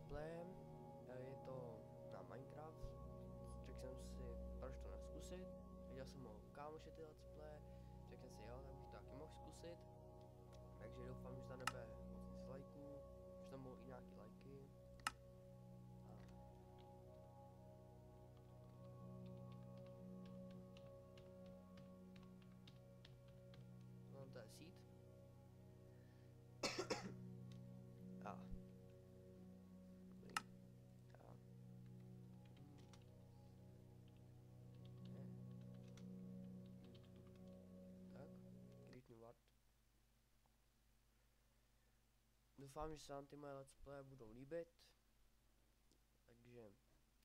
playem, je to na Minecraft, řekl jsem si, proč to neskusit, viděl jsem ho kámoše ty let's play, řekl jsem si jo, tak bych to taky mohl zkusit, takže doufám, že tam nebude moc dislikeů, že tam budou i nějaký lajky. No to je seed. A. Dobrý. A. Tak. Create new word. Doufám, že se vám ty moje let's play budou líbit. Takže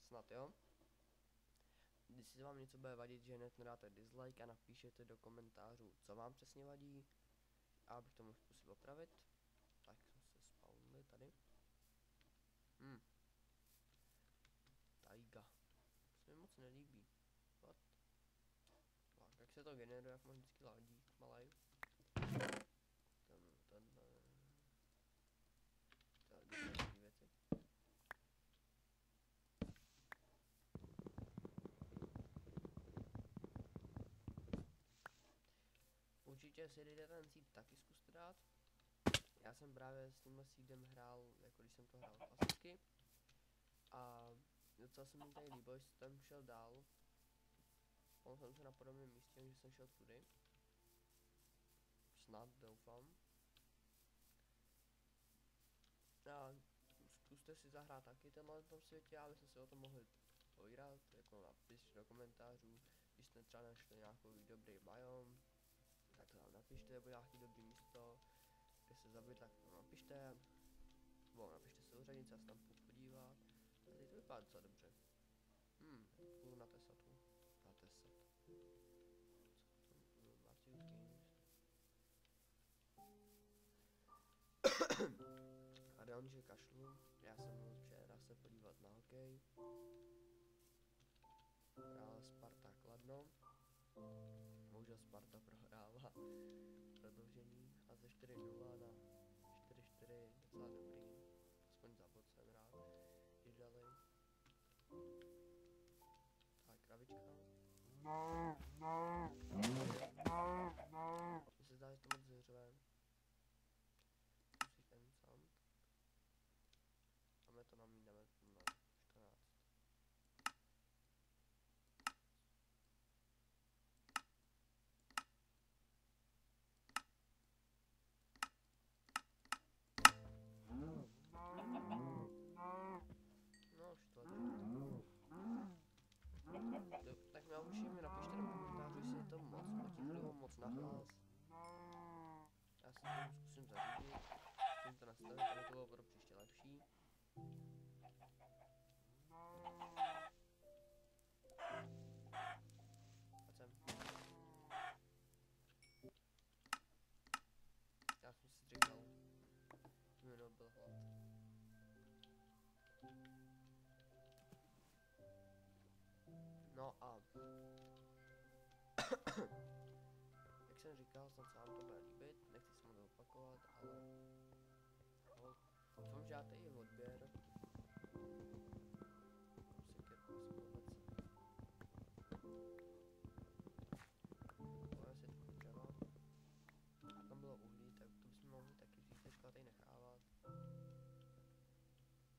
snad jo. Když si vám něco bude vadit, že hned nedáte dislike a napíšete do komentářů, co vám přesně vadí. A abych to mohl zkusit opravit. Tak jsme se spawnili tady. Taiga. To se mi moc nelíbí. What? Tak, jak se to generuje, jak mám vždycky ladí, malej. Tenhle. Tady věci. Určitě si jdete ten seed taky zkuste dát. Já jsem právě s tímhle seedem hrál, jako když jsem to hrál klasicky. A docela se mi tady líbilo, že jsem šel dál. Pol jsem se na podobném místě, že jsem šel tudy. Snad, doufám. A zkuste si zahrát taky tenhle v tom světě, abyste si o tom mohli povídat, jako napište do komentářů, když jste třeba našli nějaký dobrý biom, tak to tam napište, nebo nějaký dobrý místo, kde se zabít, tak to napište, nebo napište si úřednice, já se tam půjdu podívat, tady to vypadá docela dobře. Půjdu na Tesatu, na Tesat. Martin's Games. A jde on, že kašlu, já jsem byl včera se podívat na hokej. Hrála Sparta Kladno. Bohužel Sparta prohrává prodloužení a ze 4-0 na 4-4 docela dobrý. Aspoň za bod jsem rád, když dali. Tak, kravička. Mně se zdá, že to moc zvěřové. Si ten sám. Dáme to na mít, dáme to na 14. No, už to tak mi určitě napište do komentářů, jestli je to moc potichlivo, moc nahlas. Já si to zkusím zařídit, zkusím to nastavit, aby to bylo pro příště lepší. Pojď sem. Já jsem si říkal, jméno byl hlad. No a jak jsem říkal, snad se vám to bude líbit, nechci se mu to opakovat, ale doufám, že dáte i odběr. A tam bylo uhlí, tak to bychom mohli taky vzít teďka tady nechávat.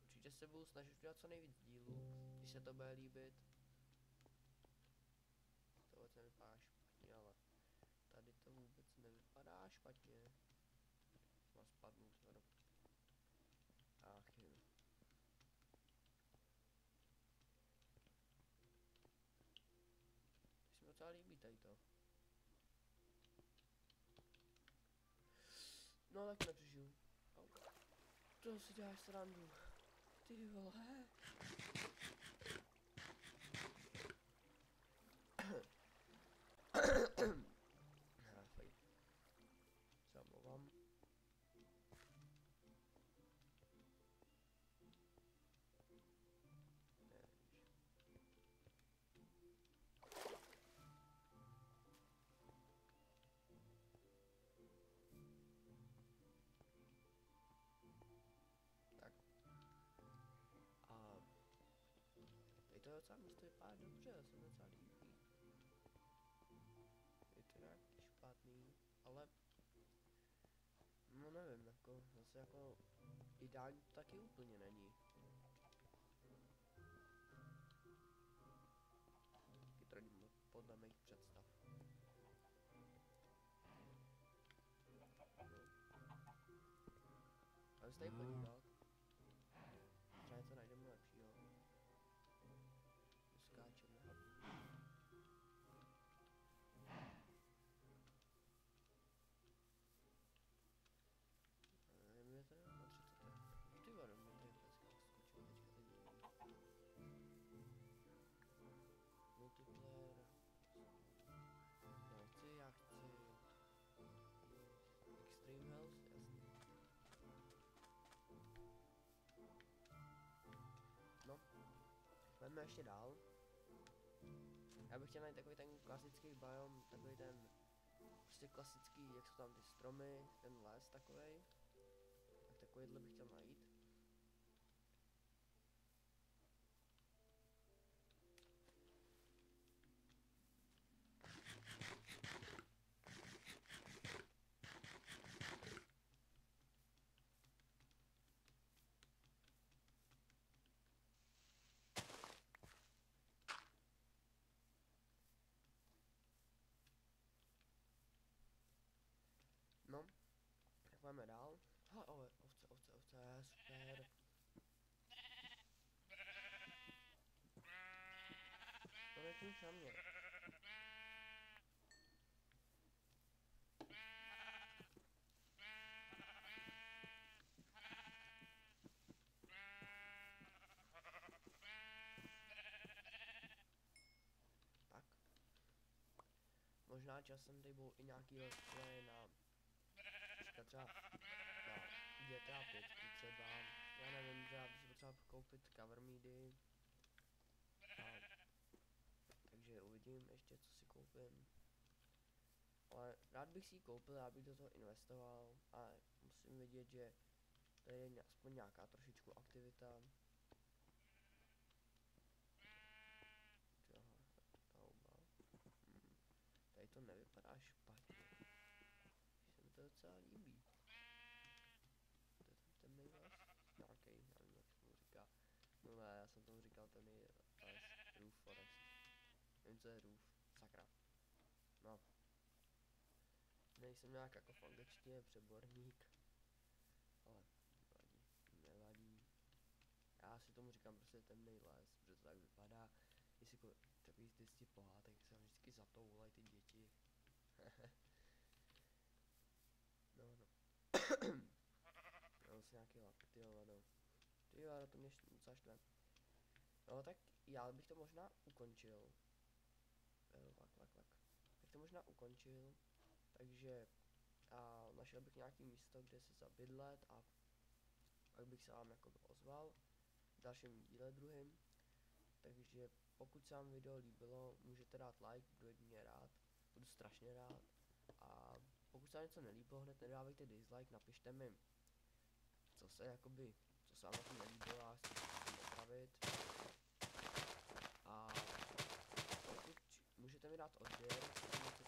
Určitě se budu snažit udělat co nejvíc dílů, když se to bude líbit. To vůbec nevypadá špatně, ale tady to vůbec nevypadá špatně. Má spadnout, ano. Ach jo. To se mi docela líbí tady to. No tak nepřežiju. To si děláš srandu. Ty vole. Se omlouvám. Tak. docela místo vypadá dobře, se mi docela líbí. Je to nějaký špatný, ale no nevím, jako zase jako ideální to taky úplně není. Taky to není podle mých představ. Ale se tady podívat. Třeba něco najdeme lepšího. Skáčeme. Je to na 30. Ty vado, mě tady skočilo teďka teď multiplayer. Já chci Extreme Health, jasně. No, pojďme ještě dál. Já bych chtěl najít takový ten klasický biom, takový ten prostě klasický, jak jsou tam ty stromy, ten les takovej. Tak takovýhle bych chtěl najít. No, tak pojďme dál. Ha, ovce, super. No nekluč na mě. Tak. Možná časem tady budou i nějaký let's play na třeba na GTA 5 třeba, já nevím, že já bych si potřeboval koupit cover meedy. Takže uvidím ještě, co si koupím. Ale rád bych si ji koupil, já bych do toho investoval, ale musím vidět, že tady je aspoň nějaká trošičku aktivita. Tady to nevypadá špatně. Se mi to docela líbí. To je ten temný les? Nějaký, já nevím, jak se mu říká. No ne, já jsem tomu říkal temný les, roof forest. Nevím, co je roof, sakra. No. Nejsem nějak jako v angličtině přeborník. Ale nevadí. Já si tomu říkám prostě temný les, protože to tak vypadá. Jestli jako takový ty z těch pohádek se vždycky zatoulají ty děti. no. Mám si nějaký lap, tyjo, to mě docela štve. No tak já bych to možná ukončil. Bych to možná ukončil, takže a našel bych nějaký místo, kde se zabydlet a pak bych se vám jako ozval v dalším díle druhým. Takže pokud se vám video líbilo, můžete dát like, budu jedině rád, budu strašně rád. A pokud se vám něco nelíbilo, hned nedávejte dislike, napište mi, co se vám jako nelíbilo a chci opravit. A pokud můžete mi dát odběr, pokud něco